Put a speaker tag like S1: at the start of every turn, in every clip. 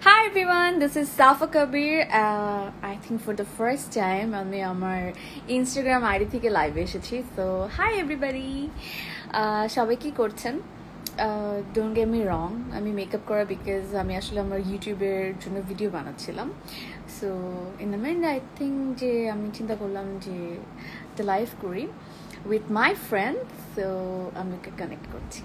S1: Hi everyone, this is Safa Kabir. I think for the first time আমি আমার Instagram ID থেকে লাইভে এসেছি। So hi everybody. সবাই কি করছেন? Don't get me wrong, আমি মেকআপ করা বিকজ আমি আসলে আমার ইউটিউবের জন্য ভিডিও বানাচ্ছিলাম। So in the end I think যে আমি চিন্তা করলাম যে একটা লাইভ করি with my friend. So আমি ওকে কানেক্ট করছি।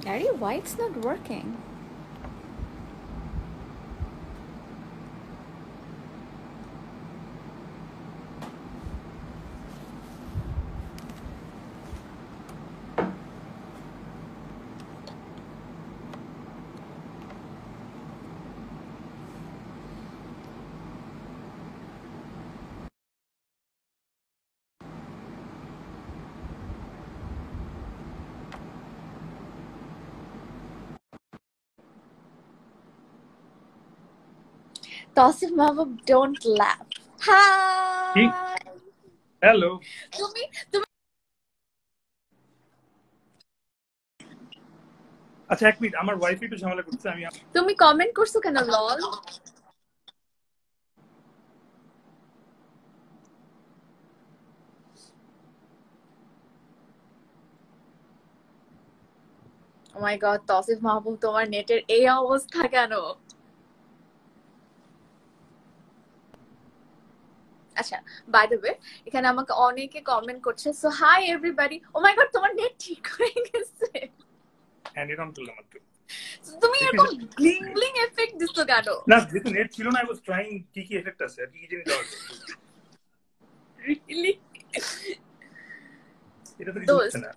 S1: Gary, why it's not working? Tausif Mahbub, don't laugh. Hi.
S2: Hello
S1: তুমি
S2: আচ্ছা এক মিনিট আমার ওয়াইফ একটু ঝামেলা করছে আমি
S1: তুমি কমেন্ট করছো কেন লল? Oh my god, Tausif Mahbub, তোমার নেটের এই অবস্থা কেন? আচ্ছা, বাই দ্য ওয়ে, এখানে আমাকে অনেকে কমেন্ট করছে। So hi everybody. Oh my God, তোমার নেট ঠিক হয়ে গেছে।
S2: হ্যান্ড ইট অন করলাম মাত্র।
S1: তুমি এরকম ব্লিং ব্লিং এফেক্ট দিছো কেন?
S2: না যেহেতু নেট ছিল না আই ওয়াজ ট্রাইং কি কি এফেক্ট আছে আর কি কি জিনিস দেওয়া
S1: রিয়েলি?
S2: এটা তো কিছু হচ্ছে না।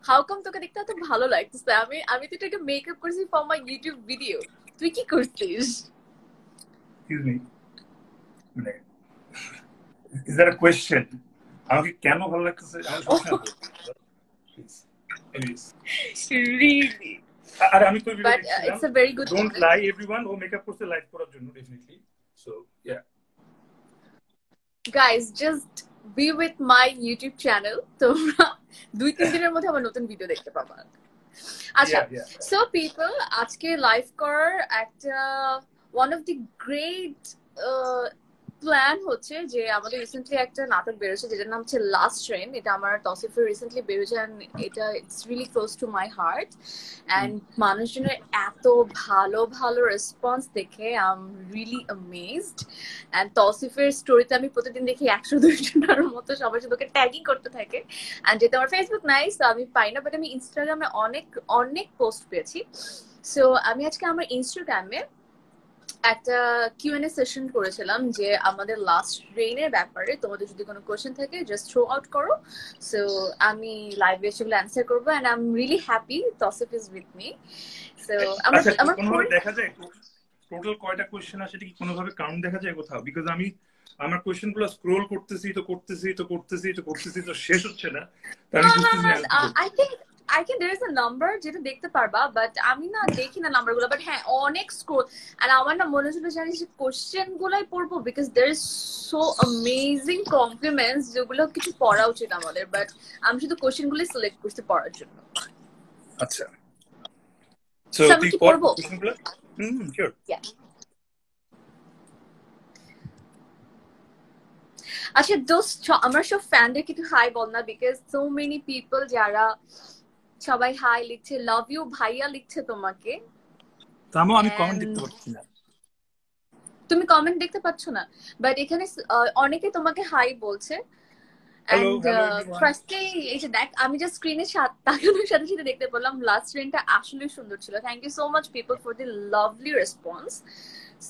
S1: হাউ কাম তোকে দেখতে এত ভালো লাগতেছে? আমি তো এটাকে মেকআপ করছি ফর মাই ইউটিউব ভিডিও। তুই কি করছিস?
S2: এক্সকিউজ মি, মানে ইজ দ্যাট আ কোয়েশ্চেন? আমাকে কেন ভালো লাগতেছে আমি সবসময় বলছি
S1: রিয়েলি?
S2: আর আমি তো
S1: but it's a very good.
S2: Don't lie everyone, ও মেকআপ করতে লাইভ করার জন্য definitely. So yeah
S1: guys, just be with my YouTube channel. তোমরা 2-3 দিনের মধ্যে আমার নতুন ভিডিও দেখতে পাবা। আচ্ছা, সো পিপল, আজকে লাইভ করার একটা one of the great plan হচ্ছে যে আমাদের রিসেন্টলি একটা নাটক বেরোচ্ছে যেটার নাম হচ্ছে লাস্ট ট্রেন। এটা আমার তসিফের রিসেন্টলি বেরোচ্ছে, এটা it's really close to my heart. And মানুষজনের এত ভালো ভালো রেসপন্স দেখে I am really amazed. And তসিফের স্টোরিতে আমি প্রতিদিন দেখি 100-200 মতো সবাই শুধু ট্যাগিং করতে থাকে। অ্যান্ড যেহেতু আমার ফেসবুক নাই, তো আমি পাই না, বাট আমি ইনস্টাগ্রামে অনেক অনেক পোস্ট পেয়েছি। সো আমি আজকে আমার ইনস্টাগ্রামে একটা কিউএনএ সেশন করেছিলাম যে আমাদের লাস্ট ট্রেনের ব্যাপারে তোমাদের যদি কোনো কোয়েশ্চেন থাকে জাস্ট থ্রো আউট করো। সো আমি লাইভে সেগুলো অ্যান্সার করবো। And I am really happy Tasif is with me. So আমার
S2: কোনোভাবে দেখা যায় টোটাল কয়টা কোয়েশ্চেন আসে, কি কোনোভাবে কাউন্ট দেখা যায় কোথাও? বিকজ আমি আমার কোয়েশ্চেন গুলো স্ক্রোল করতেছি তো শেষ হচ্ছে না।
S1: I think there is a number যেটা দেখতে পারবা, বাট আমি না দেখি না নাম্বার গুলো। বাট হ্যাঁ, অনেক স্ক্রোল। আর আমার না মনে হচ্ছিল জানিস যে কোশ্চেন গুলাই পড়বো because there is so amazing compliments যেগুলো কিছু পড়া উচিত আমাদের, বাট আমি শুধু কোশ্চেন গুলোই সিলেক্ট করছি পড়ার জন্য।
S2: আচ্ছা,
S1: সো আমি কি পড়বো?
S2: শিওর।
S1: আচ্ছা দোস্ত, আমার সব ফ্যানদের কিছু হাই বল না, বিকজ সো মেনি পিপল যারা সবাই হাই লিখছে, লাভ ইউ ভাইয়া লিখছে তোমাকে।
S2: আমি কমেন্ট দেখতে পাচ্ছি না।
S1: তুমি কমেন্ট দেখতে পাচ্ছ না, বাট এখানে অনেকে তোমাকে হাই বলছে। এন্ড ফার্স্টলি এই যে দেখ, আমি জাস্ট স্ক্রিনে তাকানোর সাথে সাথে দেখতে পেলাম লাস্ট ট্রেনটা আসলে সুন্দর ছিল। Thank you so much people for the lovely response.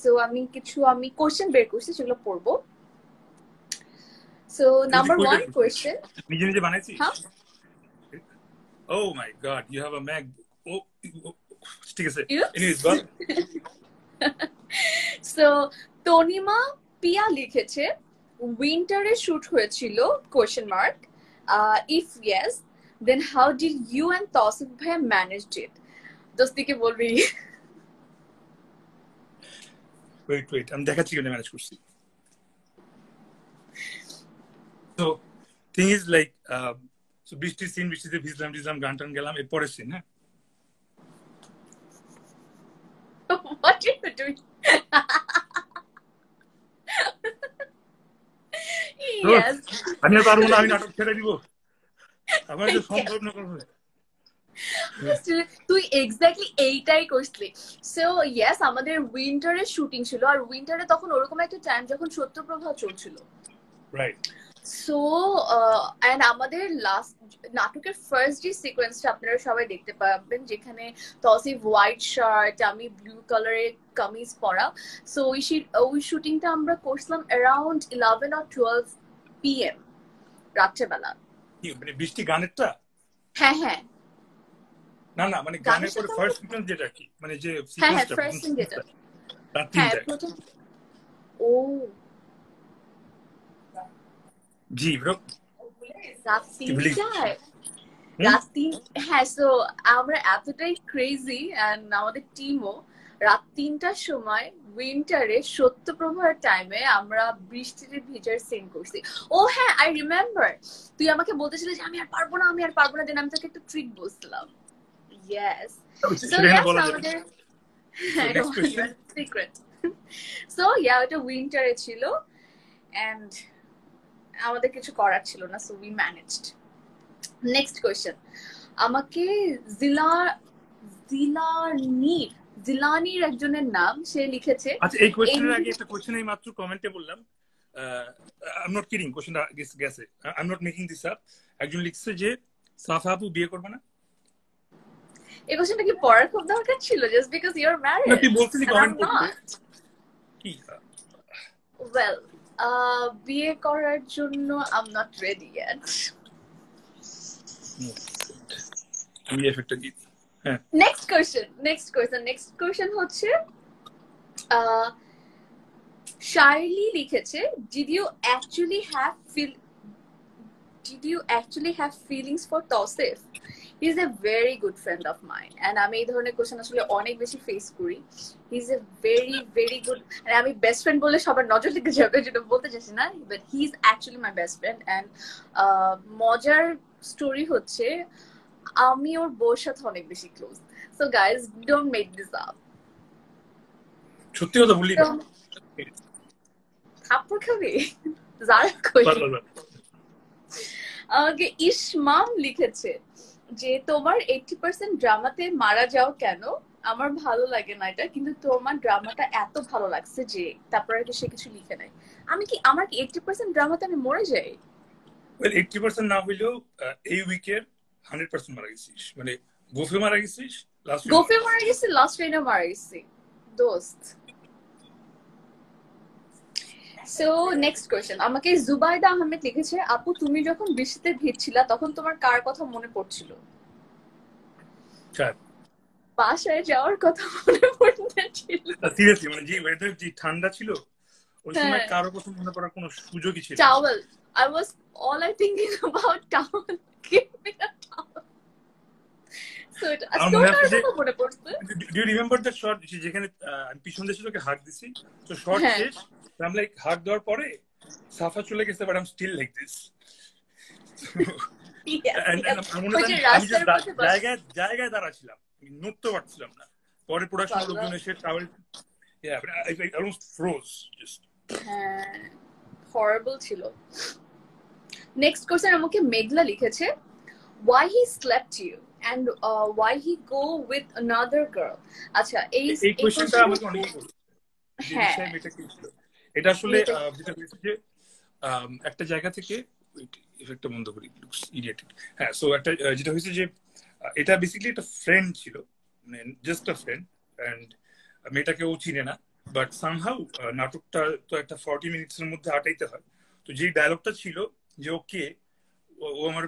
S1: So আমি কোশ্চেন বের করছি, সেগুলো পড়বো। So number 1 question.
S2: নিজে নিজে বানাইছি? Oh my God, you have a MacBook. Oh, ঠিক আছে.
S1: Oops.
S2: Anyways, but
S1: So Tanima Piya লিখেছে উইন্টারে শুট হয়েছিল question mark if yes then how did you and Tousif ভাই ম্যানেজড ইট দোস্তিকে বলবি
S2: wait আমি দেখাচ্ছি কেন ম্যানেজ করছি. So thing is like so বৃষ্টির সিন, বৃষ্টিতে ভিজলাম গান টান গেলাম, এরপরের সিন. হ্যাঁ,
S1: What are you doing? Yes.
S2: আমি আর পারবো না, আমি নাটক ছেড়ে দিব, আমার যে সম্ভব না করবো.
S1: তুই এক্স্যাক্টলি এইটাই করছিলি. সো ইয়েস, আমাদের উইন্টারে শুটিং ছিল, আর উইন্টারে তখন ওরকম একটা টাইম যখন সত্যপ্রভা চলছিল.
S2: রাইট.
S1: সো এন্ড আমাদের লাস্ট নাটকের ফার্স্ট যে সিকোয়েন্সটা আপনারা সবাই দেখতে পাবেন, যেখানে তৌসিফ হোয়াইট শার্ট, আমি ব্লু কালারের কামিজ পরা. সো ওই শুটিংটা আমরা করছিলাম অ্যারাউন্ড 11 or 12 PM রাত্রেবেলা.
S2: মানে বৃষ্টি গানেরটা?
S1: হ্যাঁ হ্যাঁ,
S2: না মানে গানের পরে ফার্স্ট সিকোয়েন্স যেটা কি, মানে যে
S1: সিকোয়েন্সটা, হ্যাঁ ফার্স্ট সিন যেটা, হ্যাঁ প্রথম. ও
S2: জি ব্রো,
S1: রাত 3টায়, হ্যাঁ. সো আমরা এতটাই ক্রেজি, এন্ড আমাদের টিমও রাত 3টার সময় উইন্টারে সত্যপ্রভার টাইমে আমরা বৃষ্টিতে ভিজার সিন করছি. ও হ্যাঁ, আই রিমেম্বার, তুই আমাকে বলতেছিলি যে আমি আর পারবো না দেন আমি তোকে একটা ট্রিক বলছিলাম. ইয়েস. সো আমাদের সিক্রেট. সো ওটা উইন্টারে ছিল, এন্ড আমাদের কিছু করার ছিল না, so we managed. Next question আমাকে জিলানির একজনের নাম সে লিখেছে.
S2: আচ্ছা, এই কোয়েশ্চেনের আগে একটা কোয়েশ্চেন আমি মাত্র কমেন্টে বললাম, আই এম নট কিডিং, কোয়েশ্চেনটা গেছে, I am not making this up. একজন লিখছে যে সাফা আপু বিয়ে করবে না.
S1: এই কোয়েশ্চেনটা কি পড়ার খুব দরকার ছিল just because you are married?
S2: তুই বলছিস কমেন্ট করতে কি?
S1: ওয়েল, বিয়ে করার জন্য I am not ready yet.
S2: আমি এফেক্টটা দিই. হ্যাঁ,
S1: নেক্সট কোয়েশ্চেন হচ্ছে শাইলি লিখেছে did you actually have feelings for Tausif? He is a very good friend of mine, and আমি এই ধরনের কোশ্চেন আসলে অনেক বেশি ফেস করি. He is a very very good, and আমি বেস্ট ফ্রেন্ড বলে সবার নজর লেগে যাবে, যেটা বলতে চাইছি না, but he is actually my best friend. And মজার স্টোরি হচ্ছে আমি ওর বউর সাথে অনেক বেশি close. So guys, don't make this up.
S2: সত্যি কথা বলি না,
S1: থাপ্পড় খাবি যারা কই. আমাকে ইসমাম লিখেছে যে তোমার 80% ড্রামাতে মারা যাও কেন? আমার ভালো লাগে না এটা, কিন্তু তোমার ড্রামাটা এত ভালো লাগছে যে, তারপর আর সে কিছু লিখে নাই. আমার কি 80% ড্রামাতে আমি মরে যাই?
S2: ওয়েল 80% না হইলেও এই উইকের 100% মারা গেছিস, মানে গোফে মারা গেছিস,
S1: লাস্ট ট্রেনে মারা গেছি দোস্ত. সো নেক্সট কোয়েশ্চেন আমাকে জুবাইদা আহমেদ লিখেছে আপু তুমি যখন বৃষ্টিতে ভিজছিলা তখন তোমার কার কথা মনে পড়ছিল? বাসায় যাওয়ার কথা মনে পড়ছিল.
S2: সিরিয়াসলি, মানে যে ওয়েদার যে ঠান্ডা ছিল ওই সময় কারো কথা মনে পড়ার কোনো সুযোগই ছিল না.
S1: Towel, I was all I thinking about towel. Give me a towel. So মনে পড়ছে.
S2: Do you remember that shot যেখানে আমি পিছন দিয়ে তোকে হাগ দিছি, তো শট শেষ, I'm like হাগ দেওয়ার পরে সাফা চলে গেছে, but I'm still like this. জায়গায় দাঁড়া ছিলাম, নড়তে পারছিলাম না. পরে প্রোডাকশন লোকজন এসে travel, I almost froze just.
S1: হরিবল ছিল. নেক্সট কোয়েশ্চেন আমাকে মেঘলা লিখেছে why he slept you and why he go with another girl. আচ্ছা, এই
S2: কোয়েশ্চেনটা আমাকে অনেকেই বলে. হ্যাঁ, এটা আসলে যেটা হয়েছে যে একটা জায়গা থেকে ইফেক্টটা বন্ধ করি, লুকস ইডিয়েট. হ্যাঁ, সো একটা যেটা হয়েছে যে এটা বেসিক্যালি একটা ফ্রেন্ড ছিল, মানে জাস্ট আ ফ্রেন্ড, এন্ড মেয়েটাকে ও চিনে না, বাট সামহাউ নাটকটা তো একটা 40 মিনিটসের মধ্যে আটাইতে হয়. তো যে ডায়লগটা ছিল যে ওকে ও আমার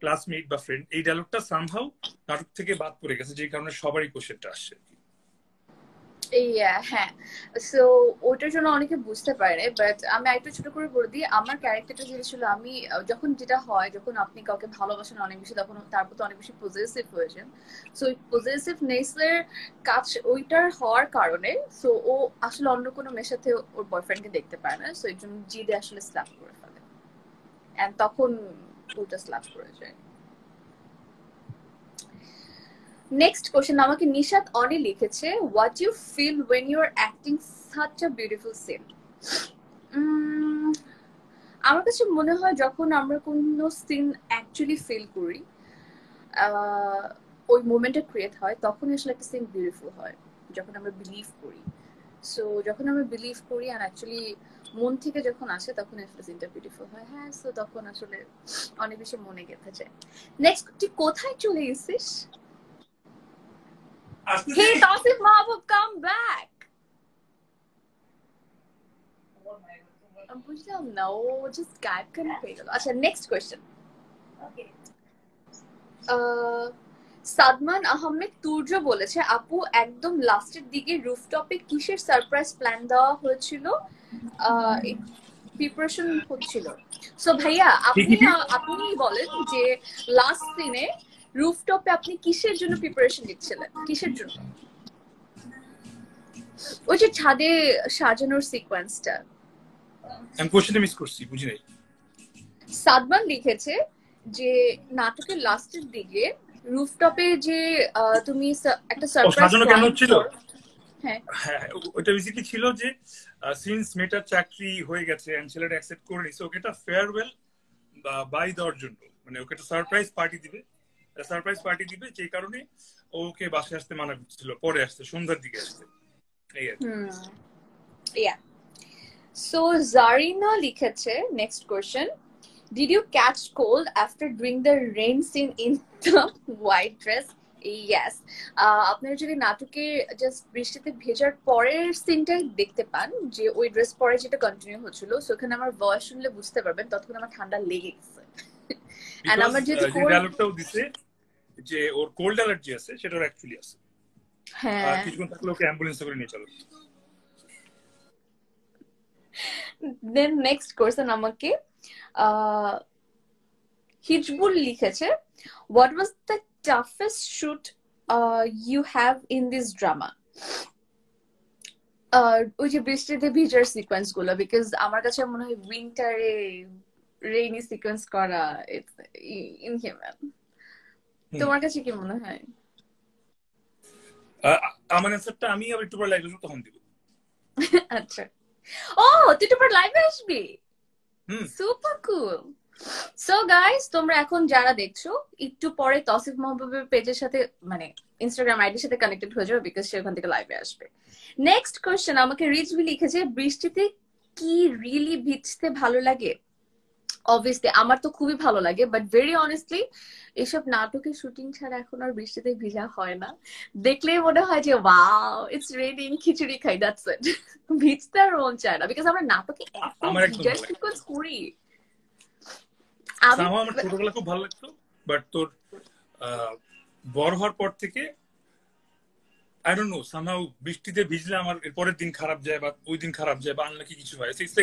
S2: ক্লাসমেট বা ফ্রেন্ড, এই ডায়লগটা সামহাউ নাটক থেকে বাদ পড়ে গেছে, যে কারণে সবারই কোশ্চেনটা আসছে।
S1: হ্যাঁ, সো ওটার জন্য অনেকে বুঝতে পারে, বাট আমি একটু ছোট করে বলে দিই আমার ক্যারেক্টারটা যেটা ছিল, আমি যখন যেটা হয়, যখন আপনি কাউকে ভালোবাসেন অনেক বেশি, তখন তার প্রতি অনেক বেশি পজেসিভ হয়ে যান। সো ওই পজেসিভনেসের কাজ ওইটার হওয়ার কারণে, সো ও আসলে অন্য কোনো মেয়ের সাথে ওর বয়ফ্রেন্ডকে দেখতে পায় না, সো এর জন্য জিদে আসলে স্ল্যাপ করে ফেলে, এন্ড তখন ওটা স্ল্যাপ করে যায়। নেক্সট কোশ্চেন আমাকে নিশাত অনি লিখেছে, what you feel when you are acting such a beautiful scene. আমার কাছে মনে হয় যখন আমরা কোনো সিন অ্যাকচুয়ালি ফিল করি, ওই মোমেন্টটা ক্রিয়েট হয়, তখন আসলে একটা সিন বিউটিফুল হয়, যখন আমরা বিলিভ করি। সো যখন আমরা বিলিভ করি আর অ্যাকচুয়ালি মন থেকে যখন আসে, তখন আসলে সিনটা বিউটিফুল হয়। হ্যাঁ, সো তখন আসলে অনেক বেশি মনে গেঁথে যায়। নেক্সট, তুই কোথায় চলে গেছিস? Hey, Tausif Mahabub, come back. বুঝলাম না, ও জাস্ট গায়েব কেন হয়ে গেল। আচ্ছা, নেক্সট কোয়েশ্চেন। সাদমান আহমেদ তুর্য বলেছে, আপু একদম লাস্টের দিকে রুফটপে কিসের সারপ্রাইজ প্ল্যান দেওয়া হয়েছিল, প্রিপারেশন হচ্ছিল? সো ভাইয়া, আপনি বলেন যে লাস্ট সিনে রুফটপে আপনি কিসের জন্য প্রিপারেশন নিচ্ছিলেন, কিসের জন্য? ওই যে ছাদে সাজানোর সিকোয়েন্সটা।
S2: আমি কোশ্চেনটা মিস করছি, বুঝি নাই।
S1: সাদমান লিখেছে যে নাটকের লাস্টের দিকে রুফটপে যে তুমি একটা সারপ্রাইজ
S2: সাজানো কেন হচ্ছিল?
S1: হ্যাঁ,
S2: ওটা বেসিক্যালি ছিল যে সিন্স মেটার চাকরি হয়ে গেছে এন্ড ছেলেটা অ্যাকসেপ্ট করে নিছে, ওকে একটা ফেয়ারওয়েল বাই দেওয়ার জন্য, মানে ওকে একটা সারপ্রাইজ পার্টি দিবে, যে কারণে ওকে বাসায় আসতে মানা করছিল, পরে আসতে, সন্ধ্যার দিকে আসতে। এই আর
S1: কি। সো জারিনা লিখেছে, next question, did you catch cold after doing the rain scene in the white dress? Yes. আপনারা যদি নাটকে জাস্ট বৃষ্টিতে ভেজার পরের সিনটাই দেখতে পান, যে ওই ড্রেস পরে যেটা কন্টিনিউ হচ্ছিল, সেখানে আমার ভয়েস শুনলে বুঝতে পারবেন ততক্ষণ আমার ঠান্ডা লেগে গেছে। এন্ড আমার যেহেতু
S2: ডায়লগটাও দিছে যে ওর কোল্ড অ্যালার্জি আছে, সেটা ওর অ্যাকচুয়ালি আছে।
S1: হ্যাঁ,
S2: কিছুক্ষণ থাকলে ওকে অ্যাম্বুলেন্সে করে নিয়ে চলো।
S1: দেন নেক্সট কোয়েশ্চেন আমাকে হিজবুল লিখেছে, what was the toughest shoot you have in this drama? ওই যে বৃষ্টিতে ভিজার সিকোয়েন্স গুলো, বিকজ আমার কাছে মনে হয় উইন্টারে রেইনি সিকোয়েন্স করা ইটস ইনহিউম্যান। তোমার কাছে কি মনে হয়?
S2: আমার অ্যান্সারটা আমি আবার একটু পরে লাইভে তখন দিব।
S1: আচ্ছা, ও তুই একটু পরে লাইভে আসবি? Super cool. সো গাইস, তোমরা এখন যারা দেখছো, একটু পরে তৌসিফ মাহবুবের পেজের সাথে, মানে ইনস্টাগ্রাম আইডির সাথে কানেক্টেড হয়ে যাবে, বিকজ সে ওখান থেকে লাইভে আসবে। নেক্সট কোয়েশ্চেন আমাকে রিজভি লিখেছে, বৃষ্টিতে কি রিয়েলি ভিজতে ভালো লাগে? অবভিয়াসলি আমার তো খুবই ভালো লাগে, বাট ভেরি অনেস্টলি এসব নাটকের শুটিং ছাড়া এখন আর বৃষ্টিতে ভিজা হয় না। দেখলেই মনে হয় যে ওয়াও, ইটস রেইনিং, খিচুড়ি খাই, দ্যাটস ইট। ভিজতে আর মন চায় না, বিকজ আমরা নাটকে এত ভিজার সিকোয়েন্স করি।
S2: আমার ছোটবেলা খুব ভালো লাগতো, বাট তোর বড় হওয়ার পর থেকে আই ডোন্ট নো, সামহাউ বৃষ্টিতে ভিজলে আমার এর পরের দিন খারাপ যায়, বা ওই দিন খারাপ যায়, বা আনলাকি কিছু হয়। ইটস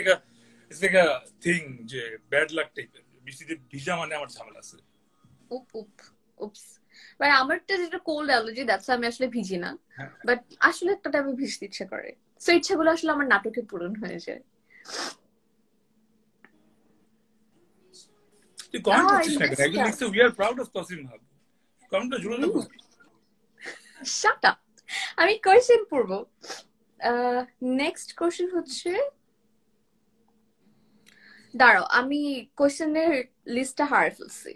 S2: লাইক আ থিং, যে ব্যাড লাক টাইপের। বৃষ্টিতে ভিজা মানে আমার ঝামেলা আছে।
S1: উপস। মানে আমারটা যেটা কোল্ড অ্যালার্জি, দ্যাটস আমি আসলে ভিজি না, বাট আসলে একটা টাইমে ভিজতে ইচ্ছা করে। সো ইচ্ছাগুলো আসলে আমার নাটকে পূরণ হয়ে যায়।
S2: তুই কমেন্ট করছিস না কেন? একজন লিখছে we are proud of Tauseef Mahbub. কমেন্টটা জোরালো করবি।
S1: শাট আপ, আমি কোয়েশ্চেন পড়বো। নেক্সট কোয়েশ্চেন হচ্ছে, দাঁড়াও আমি কোয়েশ্চেনের লিস্টটা হারিয়ে ফেলছি।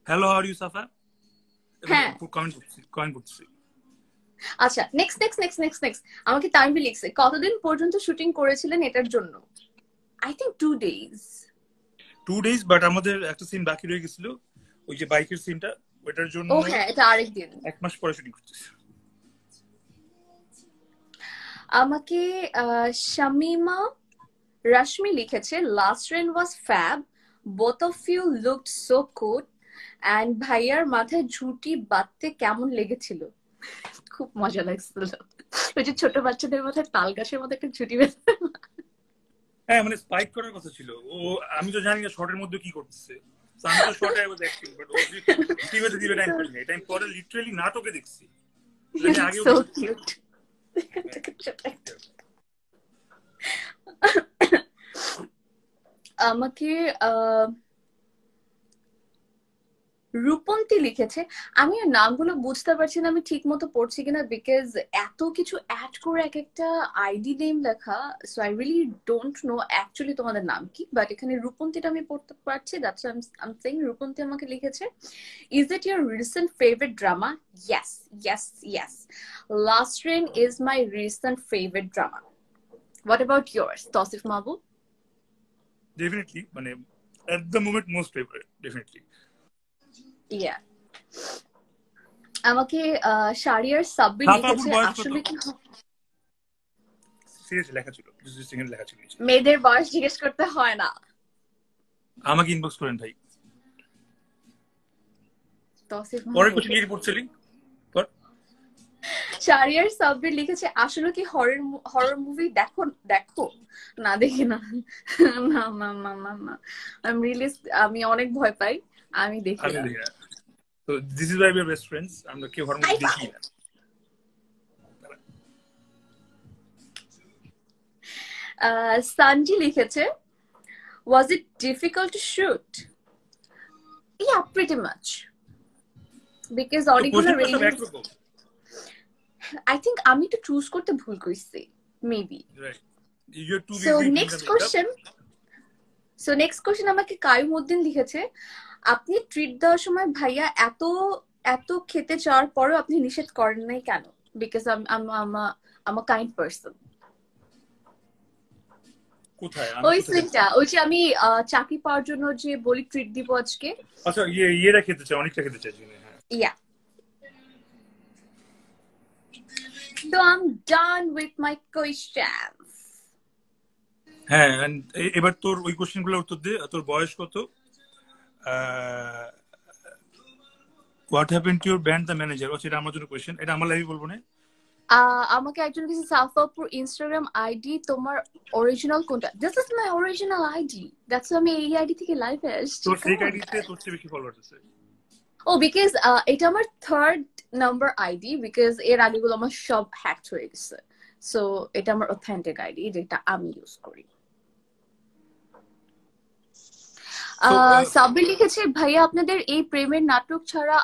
S2: Hello, how are you Safa?
S1: হ্যাঁ,
S2: কমেন্ট করছি।
S1: আচ্ছা, নেক্সট আমাকে তানভি লিখছে, কতদিন পর্যন্ত শুটিং করেছিলেন এটার জন্য? I think 2 days।
S2: 2 days, but আমাদের একটা সিন বাকি রয়ে গেছিল, ওই যে বাইকের সিনটা, ওটার জন্য।
S1: ও হ্যাঁ, এটা আরেকদিন।
S2: 1 মাস পরে শুটিং করতেছি।
S1: আমাকে শামিমা রাশমি লিখেছে, last rain was fab, both of you looked so good and ভাইয়ার মাথায় ঝুঁটি বাঁধতে কেমন লেগেছিল? খুব মজা লাগছিল। ওই যে ছোট বাচ্চাদের মাথায় তাল গাছের মতো একটা ঝুঁটি বেঁধে।
S2: হ্যাঁ মানে স্পাইক করার কথা ছিল। ও আমি তো জানি না শর্টের মধ্যে কি করতেছে। আমি তো শর্টে আই ওয়াজ অ্যাক্টিং বাট ও ঝুঁটি বেঁধে দিবে টাইম পাইনি। টাইম পরে লিটারালি নাটকে দেখছি। আগেও
S1: so cute. আমাকে রূপন্তী লিখেছে, আমি আর নামগুলো বুঝতে পারছি না আমি ঠিক মতো পড়ছি কিনা, বিকজ এত কিছু অ্যাড করে এক একটা আইডি নেম লেখা, so I really don't know actually তোমাদের নাম কি, বাট এখানে রূপন্তীটা আমি পড়তে পারছি। That's I am saying. Rupanti আমাকে লিখেছে, is it your recent favourite drama? Yes yes yes, last rain is my recent favourite drama. What about yours, Tauseef Mahbub?
S2: Definitely মানে at the moment most favourite definitely.
S1: Yeah, আমাকে শারিয়ার সাব্বির লিখেছে, আসলে কি
S2: seriously লেখা ছিল, second লেখা ছিল।
S1: মেয়েদের বয়স জিজ্ঞেস করতে হয় না।
S2: আমাকে ইনবক্স করেন ভাই।
S1: তৌসিফ
S2: পরে কিছু নিয়ে পড়ছিলি?
S1: শারিয়ার সাব্বির লিখেছে, আসলে কি হরর মুভি দেখো? না দেখি না, না না না না না, আমি অনেক ভয় পাই, আমি দেখি না।
S2: So this is why we are best friends. আমরা কি হরর মুভি দেখি না।
S1: সানজি লিখেছে, was it difficult to shoot? Yeah, pretty much, because অনেকগুলো I think আমি তো চুজ করতে ভুল করেছি, maybe.
S2: Right. You're too busy.
S1: So next question আমাকে কায়ুমউদ্দিন লিখেছে, আপনি ট্রিট দেওয়ার সময় ভাইয়া এত খেতে চাওয়ার পরেও আপনি নিষেধ করেন নাই কেন? Because I'm a kind person.
S2: কোথায়?
S1: ওই সিনটা, ওই যে আমি চাকরি পাওয়ার জন্য যে বলি ট্রিট দিব আজকে।
S2: আচ্ছা ইয়েটা খেতে চাই, অনেকটা খেতে চাই।
S1: Yeah. So I'm done with my questions.
S2: হ্যাঁ, এবার তোর ওই কোশ্চেনগুলোর উত্তর দে। তোর বয়স কত? What happened to your band the manager? এটা আমার জন্য কোশ্চেন, এটা আমার লাইভে বলবো না।
S1: আমাকে একজন কিছু সাফাপুর ইনস্টাগ্রাম আইডি, তোমার অরিজিনাল কোনটা? This is my original ID, that's আমি এই আইডি থেকে লাইভে আসছি।
S2: তোর ফেক আইডিতে তোর চেয়ে বেশি ফলোয়ার আছে।
S1: ও বিকজ এটা আমার থার্ড নাম্বার আইডি, বিকজ এর আগেগুলো আমার সব হ্যাকড হয়ে গেছে, সো এটা আমার অথেন্টিক আইডি যেটা আমি ইউজ করি। সাব্বির লিখেছে, ভাইয়া আপনাদের এই প্রেমের নাটক ছাড়া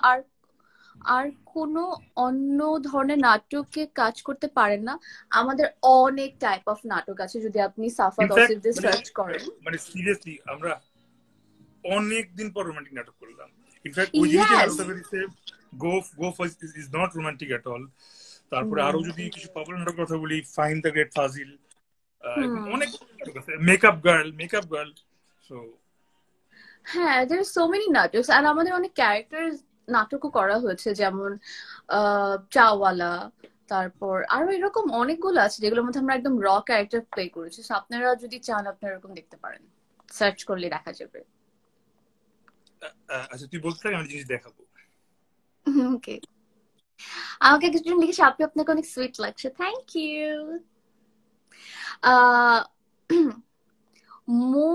S1: আর কোনো অন্য ধরনের নাটকে কাজ করতে পারেন না? আমাদের অনেক টাইপ অফ নাটক আছে, যদি আপনি সাফা তৌসিফ দিয়ে সার্চ করেন।
S2: মানে সিরিয়াসলি আমরা অনেক দিন পর রোমান্টিক নাটক করলাম। ইনফ্যাক্ট ওই জিনিসটা নাটকটা বেরিয়েছে, go is not romantic at all. তারপরে আরো যদি কিছু পপুলার নাটকের কথা বলি, ফাইন দ্য গ্রেট ফাজিল, অনেক নাটক আছে, মেকআপ গার্ল। সো
S1: হ্যাঁ, there are so many নাটক, আর আমাদের অনেক ক্যারেক্টার নাটকও করা হয়েছে, যেমন চাওয়ালা, তারপর আরো এরকম অনেকগুলো আছে যেগুলোর মধ্যে আমরা একদম র ক্যারেক্টার প্লে করেছি। আপনারা যদি চান আপনারা এরকম দেখতে পারেন, সার্চ করলে দেখা যাবে।
S2: আচ্ছা তুই বলতে থাক, আমি জিনিস দেখাবো।
S1: ওকে, আমাকে একজন লিখেছে, আপনি আপনাকে অনেক সুইট লাগছে। Thank you. মো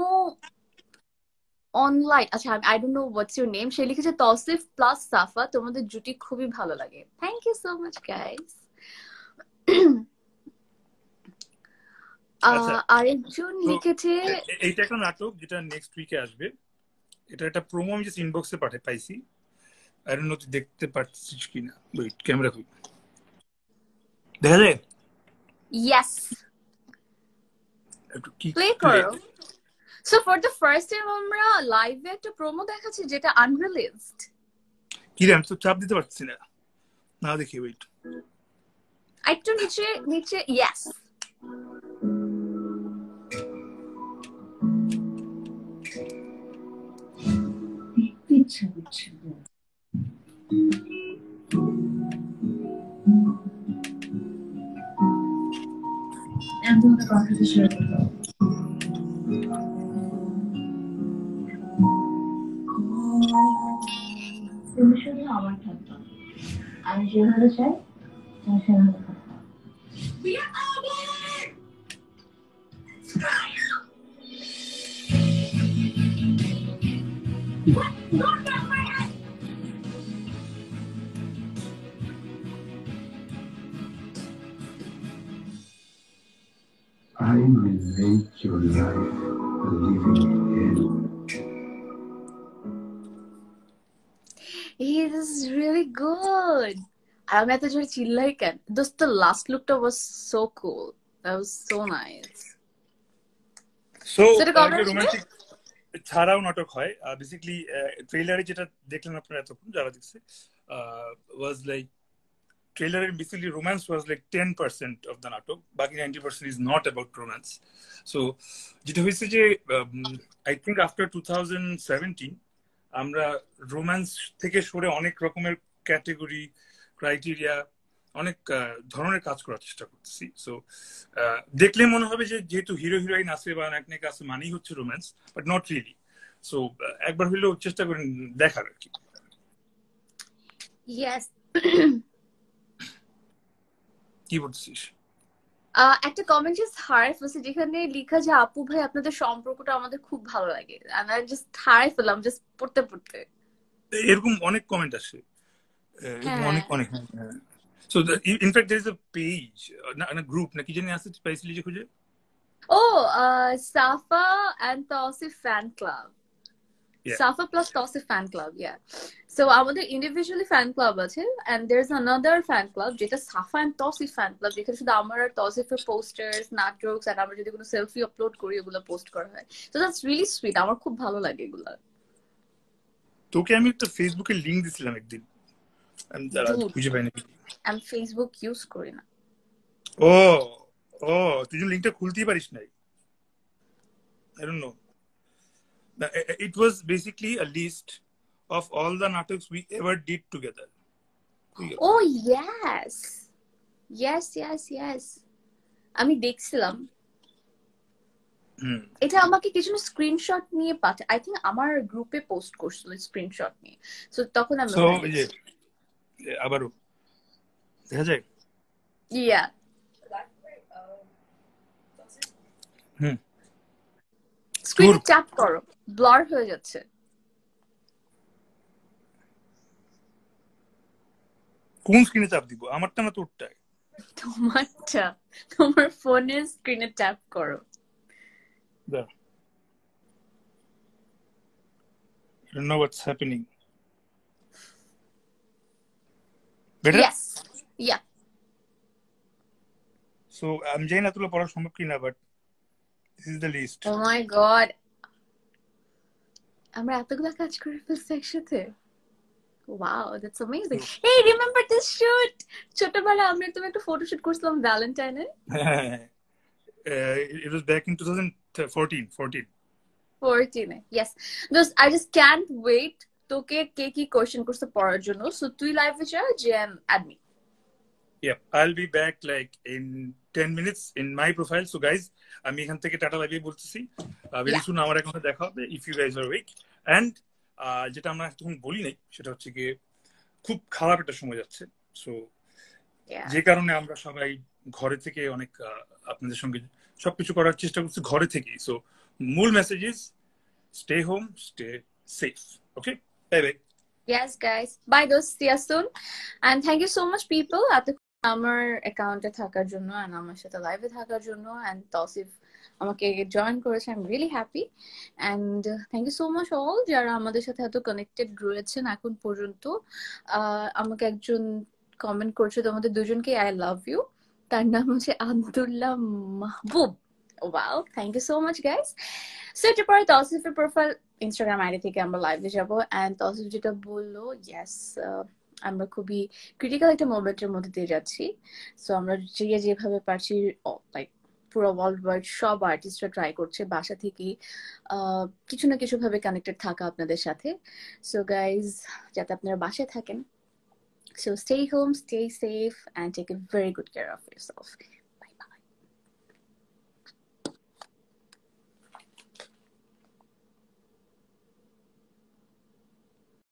S1: অনলাইন, আচ্ছা I don't know what's your name, সে লিখেছে তৌসিফ প্লাস সাফা তোমাদের জুটি খুবই ভালো লাগে। Thank you so much guys. আরেকজন লিখেছে,
S2: এইটা একটা নাটক যেটা নেক্সট উইকে আসবে, এটা একটা প্রোমো আমি জাস্ট ইনবক্সে পাইছি, আই ডোন্ট নো তুই দেখতে পাচ্ছিস কিনা। ওয়েট, ক্যামেরা কই, দেখা যায়?
S1: ইয়েস,
S2: একটু কি
S1: প্লে করো। So for the first time আমরা লাইভে একটা প্রোমো দেখাচ্ছি যেটা আনরিলিজড।
S2: কি রে, আমি তো চাপ দিতে পারছি না দেখি। ওয়েট,
S1: একটু নিচে ইয়েস। তুমি শুধু আমার থাকবা, আমি যেভাবে চাই তুমি সেভাবে থাকবা।
S3: I may make your life a living hell.
S1: Hey, this is really good. আর আমি এত জোরে চিল্লাই কেন? Just the last lookটা was so cool. That was so nice.
S2: So
S1: So the comment
S2: romantic ছাড়াও নাটক হয় বেসিক্যালি ট্রেলারে যেটা দেখলেন আপনারা এতক্ষণ যারা দেখছে ওয়াজ লাইক ট্রেলারের basically romance was like 10% of the নাটক, বাকি 90% is not about romance. So যেটা হয়েছে যে আই থিঙ্ক আফটার 2017 আমরা রোম্যান্স থেকে সরে অনেক রকমের ক্যাটেগরি ক্রাইটেরিয়া অনেক ধরনের কাজ করার চেষ্টা করতেছি। সো দেখলে মনে হবে যে যেহেতু হিরো হিরোইন আছে বা নায়ক নায়িকা আছে মানেই হচ্ছে romance, but not really. So একবার হইলেও চেষ্টা করেন দেখার আর কি।
S1: Yes.
S2: কি বলছিস?
S1: একটা কমেন্ট জাস্ট হারাই ফেলছে যেখানে লেখা যে আপু ভাই আপনাদের সম্পর্কটা আমাদের খুব ভালো লাগে। আমি জাস্ট হারাই ফেললাম জাস্ট পড়তে পড়তে।
S2: এরকম অনেক কমেন্ট আসে, অনেক অনেক। So in fact there is a page, a group নাকি জানি আছে স্পেশালি যে খুঁজে
S1: Safa and Tausif fan club.
S2: Yeah.
S1: Safa plus Tausif fan club, yeah. So আমাদের individually fan club আছে and there's another fan club যেটা Safa and Tausif fan club যেখানে শুধু আমার আর Tausifের posters, নাটকস আর আমরা যদি কোনো সেলফি আপলোড করি ওগুলো পোস্ট করা হয়। So that's really sweet. আমার খুব ভালো লাগে এগুলো।
S2: তোকে আমি একটা ফেসবুকে লিংক দিছিলাম একদিন, আমি খুঁজে পাইনি।
S1: আমি ফেসবুক ইউজ করি না।
S2: তুই যে লিংকটা খুলতেই পারিস নাই? I don't know. It was basically a list of all the natoks we ever did together.
S1: Oh yes. আমি দেখছিলাম। এটা আমাকে কিছু স্ক্রিনশট নিয়ে পাঠায়, আই থিংক আমার গ্রুপে পোস্ট করছিল স্ক্রিনশট নিয়ে। সো তখন আমি
S2: আবারও দেখা যায়।
S1: ইয়া স্ক্রিনে ট্যাপ করো, ব্লার হয়ে যাচ্ছে।
S2: কোন স্ক্রিনে চাপ দিব? আমারটা না তোরটা?
S1: তোমারটা, তোমার ফোনের স্ক্রিনে ট্যাপ করো।
S2: I don't know what's happening. Better?
S1: Yes. Yeah.
S2: So I'm জানি না তোলা পড়া সম্ভব কিনা, but this is the list.
S1: Oh my god. আমরা এতগুলা কাজ করে ফেলছি একসাথে। Wow, that's amazing. Hey, remember this shoot? ছোটবেলা আমরা তুমি একটা ফটো শুট করছিলাম ভ্যালেন্টাইনে।
S2: It was back in 2014.
S1: Yes. I just can't wait তোকে কে কি কোশ্চেন করতে পড়ার জন্য। সো তুই লাইভে যা, gem add me.
S2: Yep, I'll be back like in 10 minutes in my profile. So guys, আমি এখান থেকে টাটা লাইভে বলতেছি। Very soon আমার অ্যাকাউন্টে দেখা হবে if you guys are awake. And যেটা আমরা তখন বলি নাই সেটা হচ্ছে কি খুব খারাপ একটা সময় যাচ্ছে। সো যে কারণে আমরা সবাই ঘরে থেকে অনেক আপনাদের সঙ্গে সবকিছু করার চেষ্টা করছি ঘরে থেকেই। সো মূল message is stay home, stay safe. Okay? Bye.
S1: Yes, guys. Bye, guys. See you soon. And thank you so much, people, at the আমার অ্যাকাউন্টে থাকার জন্য and আমার সাথে লাইভে থাকার জন্য and তৌসিফ আমাকে জয়েন করেছে। I am really happy and thank you so much all যারা আমাদের সাথে এত কানেক্টেড রয়েছেন এখন পর্যন্ত। আমাকে একজন কমেন্ট করছে তোমাদের দুজনকে আই লাভ ইউ, তার নাম হচ্ছে আব্দুল্লাহ মাহবুব। Wow, thank you so much, guys. So এটার পরে তৌসিফের প্রোফাইল ইনস্টাগ্রাম আইডি থেকে আমরা লাইভে যাবো and তৌসিফ যেটা বললো ইয়েস আমরা খুবই ক্রিটিক্যাল একটা মোমেন্টের মধ্যে দিয়ে যাচ্ছি। সো আমরা যেভাবে পারছি লাইক পুরো ওয়ার্ল্ড ওয়াইড সব আর্টিস্টরা ট্রাই করছে বাসা থেকেই কিছু না কিছু ভাবে কানেক্টেড থাকা আপনাদের সাথে। সো গাইজ যাতে আপনারা বাসায় থাকেন, so stay home, stay safe and take a very good care of yourself.